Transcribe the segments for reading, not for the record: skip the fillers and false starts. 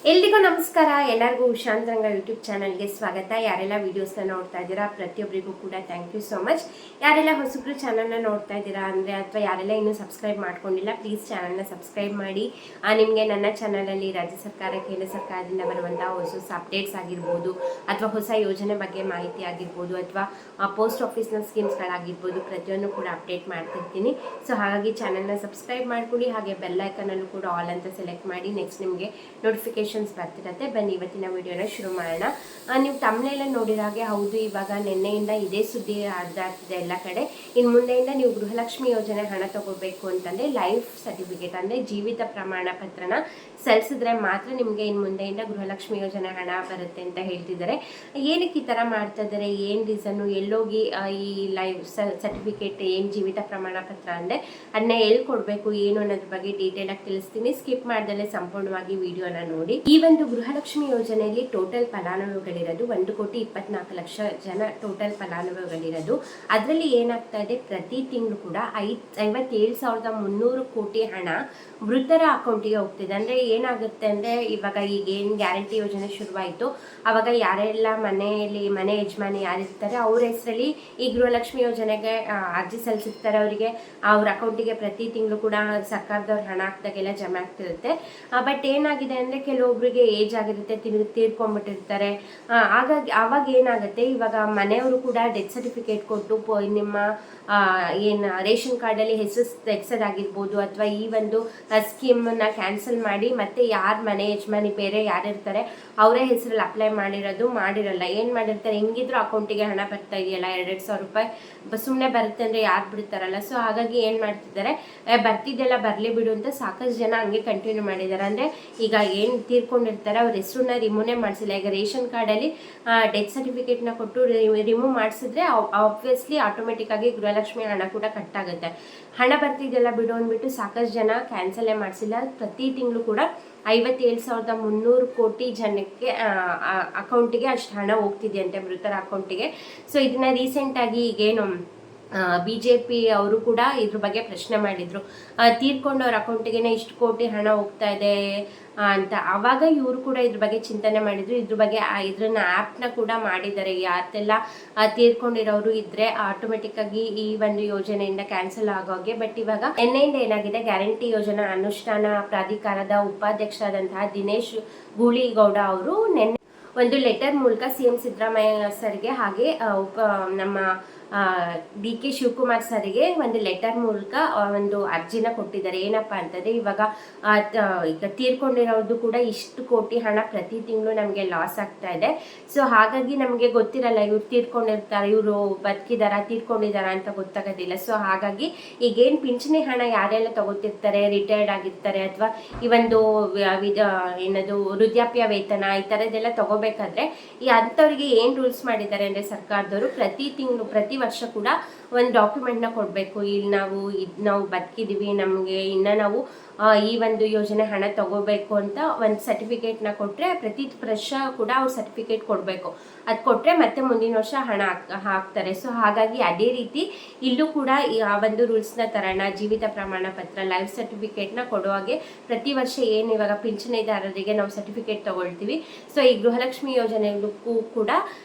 ಎಲ್ರಿಗೂ ನಮಸ್ಕಾರ. ಎಲ್ಲರಿಗೂ ಶಾಂತರಂಗ ಯೂಟ್ಯೂಬ್ ಚಾನಲ್ಗೆ ಸ್ವಾಗತ. ಯಾರೆಲ್ಲ ವಿಡಿಯೋಸ್ನ ನೋಡ್ತಾ ಇದ್ದೀರಾ ಪ್ರತಿಯೊಬ್ಬರಿಗೂ ಕೂಡ ಥ್ಯಾಂಕ್ ಯು ಸೋ ಮಚ್. ಯಾರೆಲ್ಲ ಹೊಸಬ್ರು ಚಾನಲ್ನ ನೋಡ್ತಾ ಇದ್ದೀರಾ ಅಂದರೆ ಅಥವಾ ಯಾರೆಲ್ಲ ಇನ್ನೂ ಸಬ್ಸ್ಕ್ರೈಬ್ ಮಾಡ್ಕೊಂಡಿಲ್ಲ ಪ್ಲೀಸ್ ಚಾನಲ್ನ ಸಬ್ಸ್ಕ್ರೈಬ್ ಮಾಡಿ. ನಿಮಗೆ ನನ್ನ ಚಾನಲಲ್ಲಿ ರಾಜ್ಯ ಸರ್ಕಾರ ಕೇಂದ್ರ ಸರ್ಕಾರದಿಂದ ಬರುವಂಥ ಹೊಸ ಅಪ್ಡೇಟ್ಸ್ ಆಗಿರ್ಬೋದು ಅಥವಾ ಹೊಸ ಯೋಜನೆ ಬಗ್ಗೆ ಮಾಹಿತಿ ಆಗಿರ್ಬೋದು ಅಥವಾ ಪೋಸ್ಟ್ ಆಫೀಸ್ನ ಸ್ಕೀಮ್ಸ್ಗಳಾಗಿರ್ಬೋದು ಪ್ರತಿಯೊಂದು ಕೂಡ ಅಪ್ಡೇಟ್ ಮಾಡ್ತಿರ್ತೀನಿ. ಸೊ ಹಾಗಾಗಿ ಚಾನಲ್ನ ಸಬ್ಸ್ಕ್ರೈಬ್ ಮಾಡ್ಕೊಳ್ಳಿ. ಹಾಗೆ ಬೆಲ್ ಐಕನಲ್ಲೂ ಕೂಡ ಆಲ್ ಅಂತ ಸೆಲೆಕ್ಟ್ ಮಾಡಿ. ನೆಕ್ಸ್ಟ್ ನಿಮಗೆ ನೋಟಿಫಿಕೇಶನ್ ಬರ್ತಿರತ್ತೆ. ಬನ್ನಿ ಇವತ್ತಿನ ವಿಡಿಯೋನ ಶುರು ಮಾಡೋಣ. ನೀವು ತಮ್ಮನೆಲ್ಲ ನೋಡಿದ ಹಾಗೆ ಹೌದು, ಇವಾಗ ನಿನ್ನೆಯಿಂದ ಇದೇ ಸುದ್ದಿ ಹರಿದಾಡ್ತಿದೆ ಎಲ್ಲ ಕಡೆ. ಇನ್ನು ಮುಂದೆಯಿಂದ ನೀವು ಗೃಹಲಕ್ಷ್ಮಿ ಯೋಜನೆ ಹಣ ತಗೋಬೇಕು ಅಂತಂದರೆ ಲೈಫ್ ಸರ್ಟಿಫಿಕೇಟ್ ಅಂದರೆ ಜೀವಿತ ಪ್ರಮಾಣ ಪತ್ರನ ಸಲ್ಲಿಸಿದ್ರೆ ಮಾತ್ರ ನಿಮಗೆ ಇನ್ನು ಮುಂದೆಯಿಂದ ಗೃಹಲಕ್ಷ್ಮಿ ಯೋಜನೆ ಹಣ ಬರುತ್ತೆ ಅಂತ ಹೇಳ್ತಿದ್ದಾರೆ. ಏನಕ್ಕೆ ಈ ಥರ ಮಾಡ್ತಾ ಇದ್ದಾರೆ, ಏನು ರೀಸನ್ನು, ಎಲ್ಲೋಗಿ ಈ ಲೈಫ್ ಸರ್ಟಿಫಿಕೇಟ್ ಏನು ಜೀವಿತ ಪ್ರಮಾಣ ಪತ್ರ ಅಂದರೆ ಅದನ್ನ ಎಲ್ಲಿ ಕೊಡಬೇಕು ಏನು ಅನ್ನೋದ್ರ ಬಗ್ಗೆ ಡೀಟೇಲಾಗಿ ತಿಳಿಸ್ತೀನಿ. ಸ್ಕಿಪ್ ಮಾಡ್ದಲೇ ಸಂಪೂರ್ಣವಾಗಿ ವಿಡಿಯೋನ ನೋಡಿ. ಈ ಒಂದು ಗೃಹಲಕ್ಷ್ಮಿ ಯೋಜನೆಯಲ್ಲಿ ಟೋಟಲ್ ಫಲಾನುಭವಿಗಳಿರೋದು 1,24,00,000 ಜನ ಟೋಟಲ್ ಫಲಾನುಭವಿಗಳಿರೋದು. ಅದರಲ್ಲಿ ಏನಾಗ್ತಾ ಇದೆ, ಪ್ರತಿ ತಿಂಗಳು ಕೂಡ 57,300 ಕೋಟಿ ಹಣ ಮೃತರ ಅಕೌಂಟಿಗೆ ಹೋಗ್ತಿದೆ. ಅಂದರೆ ಏನಾಗುತ್ತೆ ಅಂದರೆ ಇವಾಗ ಈಗ ಏನು ಗ್ಯಾರಂಟಿ ಯೋಜನೆ ಶುರುವಾಯಿತು, ಅವಾಗ ಯಾರೆಲ್ಲ ಮನೆ ಯಜಮಾನಿ ಯಾರಿರ್ತಾರೆ ಅವ್ರ ಹೆಸರಲ್ಲಿ ಈ ಗೃಹಲಕ್ಷ್ಮಿ ಯೋಜನೆಗೆ ಅರ್ಜಿ ಸಲ್ಲಿಸಿರ್ತಾರೆ. ಅವರಿಗೆ ಅವ್ರ ಅಕೌಂಟಿಗೆ ಪ್ರತಿ ತಿಂಗಳು ಕೂಡ ಸರ್ಕಾರದವ್ರು ಹಣ ಹಾಕ್ದಾಗೆಲ್ಲ ಜಮಾ ಆಗ್ತಿರುತ್ತೆ. ಬಟ್ ಏನಾಗಿದೆ ಅಂದರೆ ಕೆಲವೊಬ್ಬರಿಗೆ ಏಜ್ ಆಗಿರುತ್ತೆ, ತೀರ್ಕೊಂಡ್ಬಿಟ್ಟಿರ್ತಾರೆ. ಹಾಗಾಗಿ ಆವಾಗ ಏನಾಗುತ್ತೆ, ಇವಾಗ ಮನೆಯವರು ಕೂಡ ಡೆತ್ ಸರ್ಟಿಫಿಕೇಟ್ ಕೊಟ್ಟು ನಿಮ್ಮ ಏನು ರೇಷನ್ ಕಾರ್ಡಲ್ಲಿ ಹೆಸರು ತೆಗ್ಸೋದಾಗಿರ್ಬೋದು ಅಥವಾ ಈ ಒಂದು ಸ್ಕೀಮನ್ನ ಕ್ಯಾನ್ಸಲ್ ಮಾಡಿ ಮತ್ತೆ ಯಾರು ಮನೆ ಯಜಮಾನಿ ಬೇರೆ ಯಾರಿರ್ತಾರೆ ಅವರೇ ಹೆಸರಲ್ಲಿ ಅಪ್ಲೈ ಮಾಡಿರಲ್ಲ. ಏನು ಮಾಡಿರ್ತಾರೆ, ಹೆಂಗಿದ್ರು ಅಕೌಂಟಿಗೆ ಹಣ ಬರ್ತಾ ಇದೆಯಲ್ಲ 2,000 ರೂಪಾಯಿ ಸುಮ್ಮನೆ ಬರುತ್ತೆ ಅಂದರೆ ಯಾರು ಬಿಡ್ತಾರಲ್ಲ. ಸೊ ಹಾಗಾಗಿ ಏನು ಮಾಡ್ತಿದ್ದಾರೆ, ಬರ್ತಿದ್ದೆಲ್ಲ ಬರಲಿ ಬಿಡು ಅಂತ ಸಾಕಷ್ಟು ಜನ ಹಂಗೆ ಕಂಟಿನ್ಯೂ ಮಾಡಿದ್ದಾರೆ. ಅಂದರೆ ಈಗ ಏನು ತೀರ್ಕೊಂಡಿರ್ತಾರೆ ಅವ್ರ ಹೆಸರನ್ನ ರಿಮೂವ್ನೇ ಮಾಡಿಸಿಲ್ಲ. ಈಗ ರೇಷನ್ ಕಾರ್ಡಲ್ಲಿ ಡೆತ್ ಸರ್ಟಿಫಿಕೇಟ್ನ ಕೊಟ್ಟು ರಿಮೂವ್ ಮಾಡಿಸಿದ್ರೆ ಆಬ್ವಿಯಸ್ಲಿ ಆಟೋಮೆಟಿಕ್ ಆಗಿ ಗೃಹಲಕ್ಷ್ಮಿ ಹಣ ಕೂಡ ಕಟ್ ಆಗುತ್ತೆ. ಹಣ ಬರ್ತಿದ್ದೆಲ್ಲ ಬಿಡು ಅಂದ್ಬಿಟ್ಟು ಸಾಕಷ್ಟು ಜನ ಕ್ಯಾನ್ಸಲೇ ಮಾಡಿಸಿಲ್ಲ. ಪ್ರತಿ ತಿಂಗಳು ಕೂಡ 57,300 ಕೋಟಿ ಜನಕ್ಕೆ ಅಕೌಂಟಿಗೆ ಅಷ್ಟು ಹಣ ಹೋಗ್ತಿದೆಯಂತೆ, ಮೃತರ ಅಕೌಂಟಿಗೆ. ಸೊ ಇದನ್ನ ರೀಸೆಂಟಾಗಿ ಈಗೇನು BJP ಅವರು ಕೂಡ ಇದ್ರ ಬಗ್ಗೆ ಪ್ರಶ್ನೆ ಮಾಡಿದ್ರು, ತೀರ್ಕೊಂಡವ್ರ ಅಕೌಂಟಿಗೆ ಇಷ್ಟು ಕೋಟಿ ಹಣ ಹೋಗ್ತಾ ಇದೆ ಅಂತ. ಆವಾಗ ಇವರು ಕೂಡ ಇದ್ರ ಬಗ್ಗೆ ಚಿಂತನೆ ಮಾಡಿದ್ರು. ಇದ್ರ ಬಗ್ಗೆ ಇದ್ರನ್ನ ಆ್ಯಪ್ನ ಕೂಡ ಮಾಡಿದ್ದಾರೆ. ಯಾರ್ದೆಲ್ಲ ತೀರ್ಕೊಂಡಿರೋರು ಇದ್ರೆ ಆಟೋಮೆಟಿಕ್ ಆಗಿ ಈ ಒಂದು ಯೋಜನೆಯಿಂದ ಕ್ಯಾನ್ಸಲ್ ಆಗೋಗೆ. ಬಟ್ ಇವಾಗ ನಿನ್ನೆಯಿಂದ ಏನಾಗಿದೆ, ಗ್ಯಾರಂಟಿ ಯೋಜನಾ ಅನುಷ್ಠಾನ ಪ್ರಾಧಿಕಾರದ ಉಪಾಧ್ಯಕ್ಷರಾದಂತಹ ದಿನೇಶ್ ಗೂಳಿಗೌಡ ಅವರು ನಿನ್ನೆ ಒಂದು ಲೆಟರ್ ಮೂಲಕ CM ಸಿದ್ದರಾಮಯ್ಯ ಸರ್ಗೆ ಹಾಗೆ ನಮ್ಮ DK ಶಿವಕುಮಾರ್ ಸರಿಗೆ ಒಂದು ಲೆಟರ್ ಮೂಲಕ ಒಂದು ಅರ್ಜಿನ ಕೊಟ್ಟಿದ್ದಾರೆ. ಏನಪ್ಪ ಅಂತಂದರೆ ಇವಾಗ ಈಗ ತೀರ್ಕೊಂಡಿರೋದು ಕೂಡ ಇಷ್ಟು ಕೋಟಿ ಹಣ ಪ್ರತಿ ತಿಂಗಳು ನಮಗೆ ಲಾಸ್ ಆಗ್ತಾ ಇದೆ. ಸೊ ಹಾಗಾಗಿ ನಮಗೆ ಗೊತ್ತಿರಲ್ಲ ಇವ್ರು ತೀರ್ಕೊಂಡಿರ್ತಾರೆ, ಇವರು ತೀರ್ಕೊಂಡಿದ್ದಾರಾ ಅಂತ ಗೊತ್ತಾಗೋದಿಲ್ಲ. ಸೊ ಹಾಗಾಗಿ ಈಗೇನು ಪಿಂಚಣಿ ಹಣ ಯಾರೆಲ್ಲ ತಗೋತಿರ್ತಾರೆ, ರಿಟೈರ್ಡ್ ಆಗಿರ್ತಾರೆ ಅಥವಾ ಈ ಒಂದು ಏನದು ವೃದ್ಧಾಪ್ಯ ವೇತನ ಈ ಥರದ್ದೆಲ್ಲ ತಗೋಬೇಕಾದ್ರೆ ಈ ಅಂಥವ್ರಿಗೆ ಏನು ರೂಲ್ಸ್ ಮಾಡಿದ್ದಾರೆ ಅಂದರೆ ಸರ್ಕಾರದವರು ಪ್ರತಿ ವರ್ಷ ಕೂಡ ಒಂದು ಡಾಕ್ಯುಮೆಂಟ್ನ ಕೊಡಬೇಕು. ಇಲ್ಲಿ ನಾವು ಬದುಕಿದ್ದೀವಿ, ನಮಗೆ ಇನ್ನು ನಾವು ಈ ಒಂದು ಯೋಜನೆ ಹಣ ತಗೋಬೇಕು ಅಂತ ಒಂದು ಸರ್ಟಿಫಿಕೇಟ್ನ ಕೊಟ್ಟರೆ ಪ್ರತಿ ವರ್ಷ ಕೂಡ ಅವ್ರು ಸರ್ಟಿಫಿಕೇಟ್ ಕೊಡಬೇಕು. ಅದು ಕೊಟ್ಟರೆ ಮತ್ತೆ ಮುಂದಿನ ವರ್ಷ ಹಣ ಹಾಕ್ತಾರೆ. ಸೊ ಹಾಗಾಗಿ ಅದೇ ರೀತಿ ಇಲ್ಲೂ ಕೂಡ ಆ ಒಂದು ರೂಲ್ಸ್ನ ತರೋಣ. ಜೀವಿತ ಪ್ರಮಾಣ ಪತ್ರ ಲೈಫ್ ಸರ್ಟಿಫಿಕೇಟ್ನ ಕೊಡುವಾಗೆ ಪ್ರತಿ ವರ್ಷ ಏನು ಇವಾಗ ಪಿಂಚಣಿದಾರರಿಗೆ ನಾವು ಸರ್ಟಿಫಿಕೇಟ್ ತಗೊಳ್ತೀವಿ, ಸೊ ಈ ಗೃಹಲಕ್ಷ್ಮಿ ಯೋಜನೆಗೂ ಕೂಡ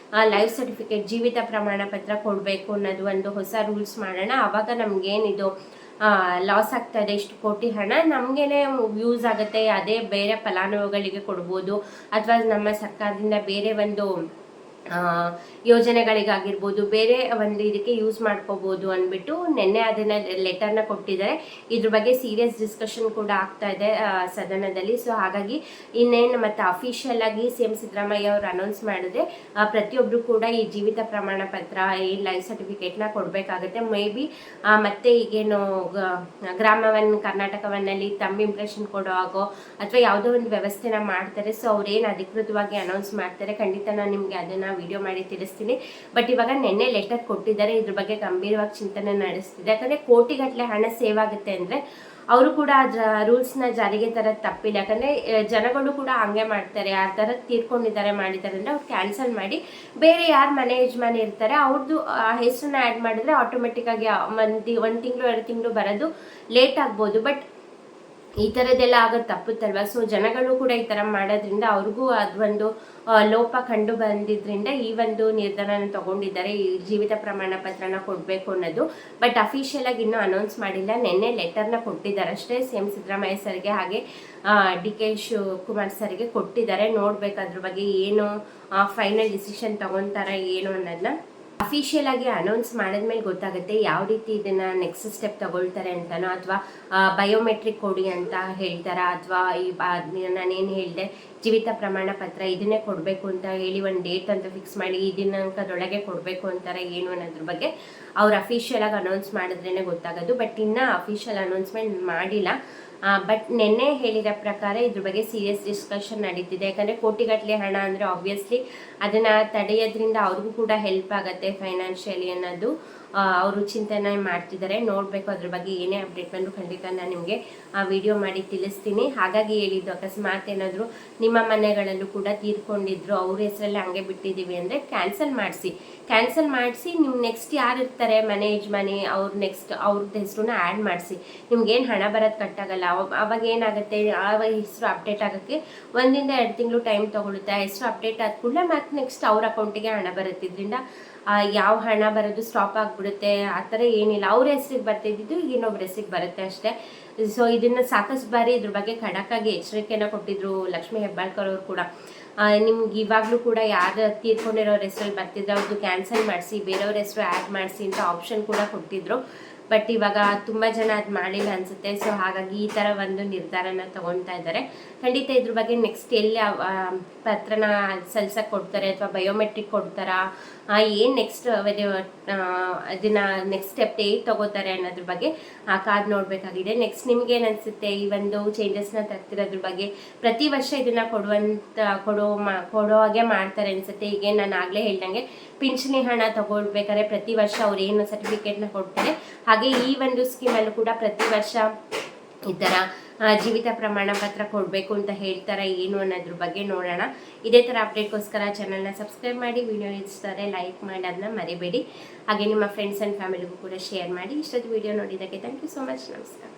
ಲೈಫ್ ಸರ್ಟಿಫಿಕೇಟ್ ಜೀವಿತ ಪ್ರಮಾಣ ಪತ್ರ ಕೊಡಬೇಕು ಅನ್ನೋದು ಒಂದು ಹೊಸ ರೂಲ್ಸ್ ಮಾಡೋಣ. ಆವಾಗ ನಮಗೇನಿದು ಲಾಸ್ ಆಗ್ತಾ ಇದೆ ಇಷ್ಟು ಕೋಟಿ ಹಣ ನಮಗೇನೆ ಯೂಸ್ ಆಗುತ್ತೆ. ಅದೇ ಬೇರೆ ಫಲಾನುಭವಿಗಳಿಗೆ ಕೊಡ್ಬೋದು ಅಥವಾ ನಮ್ಮ ಸರ್ಕಾರದಿಂದ ಬೇರೆ ಒಂದು ಯೋಜನೆಗಳಿಗಾಗಿರ್ಬೋದು ಬೇರೆ ಒಂದು ಇದಕ್ಕೆ ಯೂಸ್ ಮಾಡ್ಕೋಬೋದು ಅಂದ್ಬಿಟ್ಟು ನಿನ್ನೆ ಅದನ್ನ ಲೆಟರ್ನ ಕೊಟ್ಟಿದ್ದಾರೆ. ಇದ್ರ ಬಗ್ಗೆ ಸೀರಿಯಸ್ ಡಿಸ್ಕಷನ್ ಕೂಡ ಆಗ್ತಾ ಇದೆ ಸದನದಲ್ಲಿ. ಸೊ ಹಾಗಾಗಿ ಇನ್ನೇನು ಮತ್ತೆ ಅಫಿಷಿಯಲ್ ಆಗಿ CM ಸಿದ್ದರಾಮಯ್ಯ ಅವರು ಅನೌನ್ಸ್ ಮಾಡಿದ್ರೆ ಪ್ರತಿಯೊಬ್ಬರು ಕೂಡ ಈ ಜೀವಿತ ಪ್ರಮಾಣ ಪತ್ರ ಈ ಲೈಫ್ ಸರ್ಟಿಫಿಕೇಟ್ನ ಕೊಡಬೇಕಾಗುತ್ತೆ. ಮೇ ಬಿ ಮತ್ತೆ ಈಗೇನು ಕರ್ನಾಟಕವನ್ನಲ್ಲಿ ತಮ್ಮ ಇಂಪ್ರೆಷನ್ ಕೊಡೋ ಆಗೋ ಅಥವಾ ಯಾವುದೋ ಒಂದು ವ್ಯವಸ್ಥೆನ ಮಾಡ್ತಾರೆ. ಸೊ ಅವ್ರೇನು ಅಧಿಕೃತವಾಗಿ ಅನೌನ್ಸ್ ಮಾಡ್ತಾರೆ ಖಂಡಿತ ನಾನು ನಿಮಗೆ ಅದನ್ನು ವಿಡಿಯೋ ಮಾಡಿ ತಿಳಿಸ್ತೀನಿ. ಬಟ್ ಇವಾಗ ನಿನ್ನೆ ಲೆಟರ್ ಕೊಟ್ಟಿದ್ದಾರೆ, ಇದ್ರ ಬಗ್ಗೆ ಗಂಭೀರವಾಗಿ ಚಿಂತನೆ ನಡೆಸ್ತಿದೆ. ಯಾಕಂದರೆ ಕೋಟಿಗಟ್ಟಲೆ ಹಣ ಸೇವ್ ಆಗುತ್ತೆ ಅಂದರೆ ಅವರು ಕೂಡ ರೂಲ್ಸ್ನ ಜಾರಿಗೆ ತರೋದು ತಪ್ಪಿಲ್ಲ. ಯಾಕಂದರೆ ಜನಗಳು ಕೂಡ ಹಂಗೆ ಮಾಡ್ತಾರೆ, ಆ ಥರ ತೀರ್ಕೊಂಡಿದ್ದಾರೆ ಮಾಡಿದ್ದಾರೆ ಅಂದರೆ ಅವ್ರು ಕ್ಯಾನ್ಸಲ್ ಮಾಡಿ ಬೇರೆ ಯಾರು ಮನೆ ಯಜಮಾನಿ ಇರ್ತಾರೆ ಅವ್ರದ್ದು ಹೆಸರನ್ನ ಆ್ಯಡ್ ಮಾಡಿದ್ರೆ ಆಟೋಮೆಟಿಕ್ಕಾಗಿ ಒಂದು ತಿಂಗಳು 2 ತಿಂಗಳು ಬರೋದು ಲೇಟ್ ಆಗ್ಬೋದು. ಬಟ್ ಈ ಥರದ್ದೆಲ್ಲ ಆಗೋದು ತಪ್ಪುತ್ತಲ್ವ. ಸೊ ಜನಗಳು ಕೂಡ ಈ ಥರ ಮಾಡೋದ್ರಿಂದ ಅವ್ರಿಗೂ ಅದೊಂದು ಲೋಪ ಕಂಡು ಬಂದಿದ್ದರಿಂದ ಈ ಒಂದು ನಿರ್ಧಾರನ ತಗೊಂಡಿದ್ದಾರೆ, ಈ ಜೀವಿತ ಪ್ರಮಾಣ ಪತ್ರನ ಕೊಡಬೇಕು ಅನ್ನೋದು. ಬಟ್ ಅಫಿಷಿಯಲ್ ಆಗಿ ಇನ್ನೂ ಅನೌನ್ಸ್ ಮಾಡಿಲ್ಲ. ನಿನ್ನೆ ಲೆಟರ್ನ ಕೊಟ್ಟಿದ್ದಾರೆ ಅಷ್ಟೇ, ಸಿ.ಎಂ ಸಿದ್ದರಾಮಯ್ಯ ಸರ್ಗೆ ಹಾಗೆ ಡಿ.ಕೆ ಶಿವಕುಮಾರ್ ಸರ್ಗೆ ಕೊಟ್ಟಿದ್ದಾರೆ. ನೋಡ್ಬೇಕು ಅದ್ರ ಬಗ್ಗೆ ಏನು ಫೈನಲ್ ಡಿಸಿಷನ್ ತಗೊತಾರೆ ಏನು ಅನ್ನೋದನ್ನ. ಅಫಿಷಿಯಲ್ ಆಗಿ ಅನೌನ್ಸ್ ಮಾಡಿದ್ಮೇಲೆ ಗೊತ್ತಾಗುತ್ತೆ ಯಾವ ರೀತಿ ಇದನ್ನ ನೆಕ್ಸ್ಟ್ ಸ್ಟೆಪ್ ತಗೊಳ್ತಾರೆ ಅಂತನೋ, ಅಥವಾ ಬಯೋಮೆಟ್ರಿಕ್ ಕೊಡಿ ಅಂತ ಹೇಳ್ತಾರಾ, ಅಥವಾ ನಾನೇನು ಹೇಳಿದೆ ಜೀವಿತ ಪ್ರಮಾಣ ಪತ್ರ ಇದನ್ನೇ ಕೊಡಬೇಕು ಅಂತ ಹೇಳಿ ಒಂದು ಡೇಟ್ ಅಂತ ಫಿಕ್ಸ್ ಮಾಡಿ ಈ ದಿನಾಂಕದೊಳಗೆ ಕೊಡಬೇಕು ಅಂತಾರೆ ಏನು ಅನ್ನೋದ್ರ ಬಗ್ಗೆ ಅವ್ರು ಅಫಿಷಿಯಲ್ ಆಗಿ ಅನೌನ್ಸ್ ಮಾಡಿದ್ರೇ ಗೊತ್ತಾಗೋದು. ಬಟ್ ಇನ್ನೂ ಅಫಿಷಿಯಲ್ ಅನೌನ್ಸ್ಮೆಂಟ್ ಮಾಡಿಲ್ಲ. ಬಟ್ ನಿನ್ನೆ ಹೇಳಿದ ಪ್ರಕಾರ ಇದ್ರ ಬಗ್ಗೆ ಸೀರಿಯಸ್ ಡಿಸ್ಕಷನ್ ನಡೀತಿದೆ. ಯಾಕಂದರೆ ಕೋಟಿಗಟ್ಟಲೆ ಹಣ ಅಂದರೆ ಆಬ್ವಿಯಸ್ಲಿ ಅದನ್ನು ತಡೆಯೋದ್ರಿಂದ ಅವ್ರಿಗೂ ಕೂಡ ಹೆಲ್ಪ್ ಆಗುತ್ತೆ ಫೈನಾನ್ಷಿಯಲಿ ಅನ್ನೋದು ಅವರು ಚಿಂತನೆ ಮಾಡ್ತಿದ್ದಾರೆ. ನೋಡಬೇಕು ಅದ್ರ ಬಗ್ಗೆ ಏನೇ ಅಪ್ಡೇಟ್ ಬಂದು ಖಂಡಿತ ನಾನು ನಿಮಗೆ ವಿಡಿಯೋ ಮಾಡಿ ತಿಳಿಸ್ತೀನಿ. ಹಾಗಾಗಿ ಹೇಳಿದ್ದು, ಅಕಸ್ಮಾತ್ ಏನಾದರೂ ನಿಮ್ಮ ಮನೆಗಳಲ್ಲೂ ಕೂಡ ತೀರ್ಕೊಂಡಿದ್ರು ಅವ್ರ ಹೆಸರಲ್ಲಿ ಹಂಗೆ ಬಿಟ್ಟಿದ್ದೀವಿ ಅಂದರೆ ಕ್ಯಾನ್ಸಲ್ ಮಾಡಿಸಿ ನಿಮ್ಮ ನೆಕ್ಸ್ಟ್ ಯಾರು ಇರ್ತಾರೆ ಮನೆ ಯಜಮಾನಿ ನೆಕ್ಸ್ಟ್ ಅವ್ರದ್ದು ಹೆಸರನ್ನ ಆ್ಯಡ್ ಮಾಡಿಸಿ. ನಿಮ್ಗೇನು ಹಣ ಬರೋದು ಕಟ್ಟಾಗಲ್ಲ. ಅವಾಗ ಏನಾಗುತ್ತೆ, ಆವಾಗ ಹೆಸರು ಅಪ್ಡೇಟ್ ಆಗೋಕ್ಕೆ 1-2 ತಿಂಗಳು ಟೈಮ್ ತೊಗೊಳುತ್ತೆ. ಹೆಸರು ಅಪ್ಡೇಟ್ ಆದ ಕೂಡಲೇ ಮತ್ತೆ ನೆಕ್ಸ್ಟ್ ಅವ್ರ ಅಕೌಂಟಿಗೆ ಹಣ ಬರುತ್ತಿದ್ರಿಂದ ಯಾವ ಹಣ ಬರೋದು ಸ್ಟಾಪ್ ಆಗಿಬಿಡುತ್ತೆ. ಆ ಥರ ಏನಿಲ್ಲ, ಅವ್ರ ಹೆಸ್ರಿಗೆ ಬರ್ತಿದ್ದು ಇನ್ನೊಬ್ರ ಹೆಸ್ರಿಗೆ ಬರುತ್ತೆ ಅಷ್ಟೇ. ಸೊ ಇದನ್ನು ಸಾಕಷ್ಟು ಬಾರಿ ಇದ್ರ ಬಗ್ಗೆ ಖಡಕ್ಕಾಗಿ ಎಚ್ಚರಿಕೆನ ಕೊಟ್ಟಿದ್ರು ಲಕ್ಷ್ಮೀ ಹೆಬ್ಬಾಳ್ಕರ್ ಅವರು ಕೂಡ. ನಿಮ್ಗೆ ಇವಾಗಲೂ ಕೂಡ ಯಾರು ತೀರ್ಕೊಂಡಿರೋರ ಹೆಸರಲ್ಲಿ ಬರ್ತಿದ್ರೆ ಅವ್ರದ್ದು ಕ್ಯಾನ್ಸಲ್ ಮಾಡಿಸಿ ಬೇರೆಯವ್ರ ಹೆಸರು ಆ್ಯಡ್ ಮಾಡಿಸಿ ಅಂತ ಆಪ್ಷನ್ ಕೂಡ ಕೊಟ್ಟಿದ್ರು. ಬಟ್ ಇವಾಗ ತುಂಬ ಜನ ಅದು ಮಾಡಿಲ್ಲ ಅನಿಸುತ್ತೆ. ಸೊ ಹಾಗಾಗಿ ಈ ಥರ ಒಂದು ನಿರ್ಧಾರನ ತಗೊತಾ ಇದ್ದಾರೆ. ಖಂಡಿತ ಇದ್ರ ಬಗ್ಗೆ ನೆಕ್ಸ್ಟ್ ಎಲ್ಲಿ ಪತ್ರನ ಸಲ್ಸಕ್ಕೆ ಕೊಡ್ತಾರೆ ಅಥವಾ ಬಯೋಮೆಟ್ರಿಕ್ ಕೊಡ್ತಾರಾ, ಏನು ನೆಕ್ಸ್ಟ್ ಅದನ್ನು ನೆಕ್ಸ್ಟ್ ಸ್ಟೆಪ್ ತಗೋತಾರೆ ಅನ್ನೋದ್ರ ಬಗ್ಗೆ ಕಾದು ನೋಡಬೇಕಾಗಿದೆ. ನೆಕ್ಸ್ಟ್ ನಿಮ್ಗೇನು ಅನಿಸುತ್ತೆ ಈ ಒಂದು ಚೇಂಜಸ್ನ ತರ್ತಿರೋದ್ರ ಬಗ್ಗೆ? ಪ್ರತಿ ವರ್ಷ ಇದನ್ನು ಕೊಡೋ ಹಾಗೆ ಮಾಡ್ತಾರೆ ಅನಿಸುತ್ತೆ. ಈಗ ನಾನು ಆಗಲೇ ಹೇಳ್ದಂಗೆ ಪಿಂಚಣಿ ಹಣ ತಗೊಳ್ಬೇಕಾದ್ರೆ ಪ್ರತಿ ವರ್ಷ ಅವ್ರು ಏನು ಸರ್ಟಿಫಿಕೇಟ್ನ ಕೊಡ್ತಾರೆ, ಹಾಗೆ ಈ ಒಂದು ಸ್ಕೀಮಲ್ಲೂ ಕೂಡ ಪ್ರತಿ ವರ್ಷ ಈ ಥರ ಜೀವಿತ ಪ್ರಮಾಣ ಪತ್ರ ಕೊಡಬೇಕು ಅಂತ ಹೇಳ್ತಾರೆ ಏನು ಅನ್ನೋದ್ರ ಬಗ್ಗೆ ನೋಡೋಣ. ಇದೇ ಥರ ಅಪ್ಡೇಟ್ಗೋಸ್ಕರ ಚಾನಲ್ನ ಸಬ್ಸ್ಕ್ರೈಬ್ ಮಾಡಿ, ವಿಡಿಯೋ ಇಷ್ಟರೆ ಲೈಕ್ ಮಾಡಿ ಅದನ್ನ ಮರಿಬೇಡಿ. ಹಾಗೆ ನಿಮ್ಮ ಫ್ರೆಂಡ್ಸ್ ಆ್ಯಂಡ್ ಫ್ಯಾಮಿಲಿಗೂ ಕೂಡ ಶೇರ್ ಮಾಡಿ. ಇಷ್ಟೊತ್ತು ವಿಡಿಯೋ ನೋಡಿದ್ದಕ್ಕೆ ಥ್ಯಾಂಕ್ ಯು ಸೋ ಮಚ್. ನಮಸ್ಕಾರ.